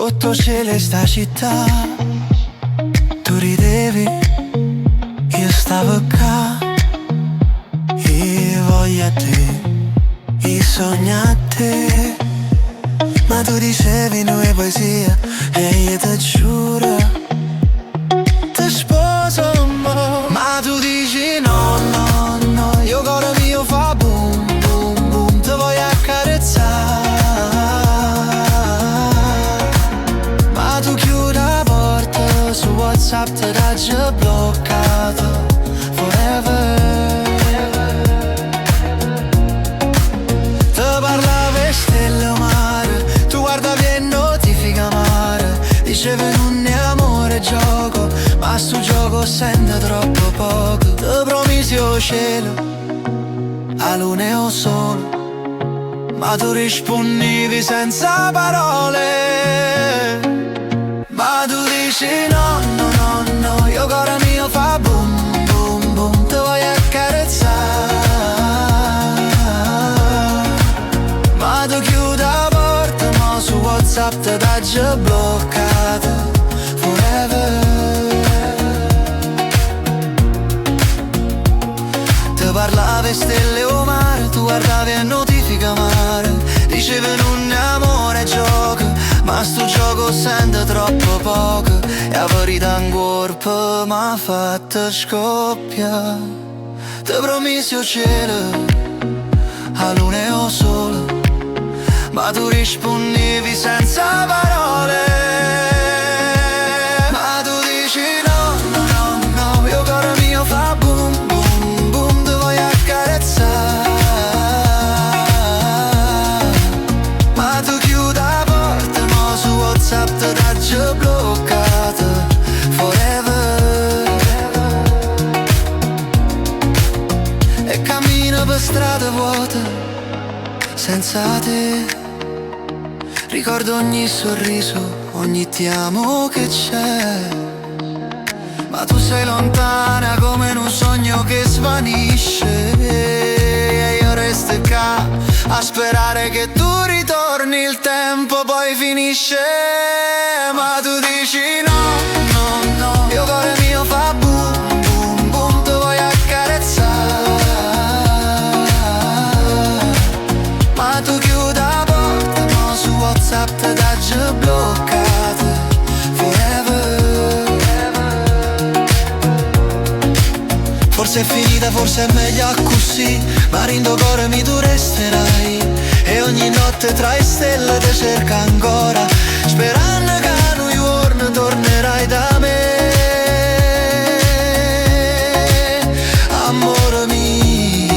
Sotto cielo e sta città, tu ridevi, io stavo qua. Io voglio a te, io sogno a te. Ma tu dicevi noi poesia e io ti giuro ti sposo mo. Ma tu dici no, no, no, io cuore mio fa boom, boom, boom, ti voglio accarezzare. Ma tu chiudi la porta, su WhatsApp ti dà già bloccato forever. Ti parlava e stelle o mare, tu guardavi e notifica mare. Dicevi non è amore gioco, ma sto gioco sente troppo poco. Ti promisi o cielo, a luna e o sole, ma tu rispondevi senza parole. Ma tu dici no, no, no, no, io cuore mio fa boom, boom, boom, ti voglio accarezzare. Ma tu chiudi la porta, ma su WhatsApp ti dà già bloccata forever. Ti parlavi stelle o mare, tu guardavi e notifica mare. Dicevi non è amore è gioco, ma sto gioco sente troppo poco. E la verità in corpo m'ha fatto scoppia. Ti promisi o cielo, a luna e o sole, ma tu rispondevi senza parole. Ma tu dici no, no, no, no, io cuore mio fa boom, boom, boom, ti voglio accarezzare. Ma tu chiudi la porta, ma su WhatsApp ti dà già bloccata forever. E cammino per strade vuote senza te. Ricordo ogni sorriso, ogni ti amo che c'è. Ma tu sei lontana come in un sogno che svanisce. E io resto qua a sperare che tu ritorni, il tempo poi finisce. Ma tu dici no, no, no, io cuore mio fa boom, boom, boom, ti voglio accarezzare. Ma tu chiudi la porta, ma su WhatsApp ti dà già bloccata forever. Forse è finita, forse è meglio così, ma rindo cuore mi tu resterai. E ogni notte tra le stelle ti cerca ancora, sperando che a New York tornerai da me. Amore mio,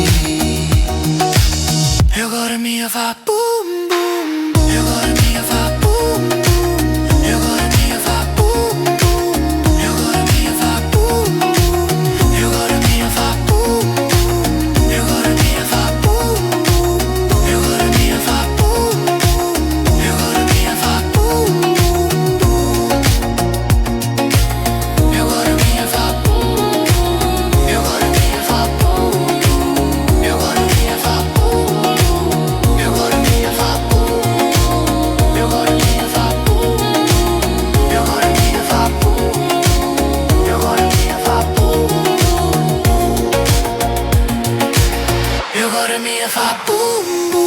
io cuore mio fa boom, boom, boom, io cuore mio fa boom, boom, io cuore mio fa boom, boom, io cuore mio fa boom, boom, io cuore mio fa boom, boom, io cuore mio fa boom, boom, io cuore mio fa boom, boom, io cuore mio fa boom, boom, io cuore mio fa boom, io cuore mio fa boom, io cuore mio fa boom, io cuore mio fa boom, io cuore mio fa boom, io cuore mio fa boom, io cuore mio fa boom, io cuore mio fa boom, boom.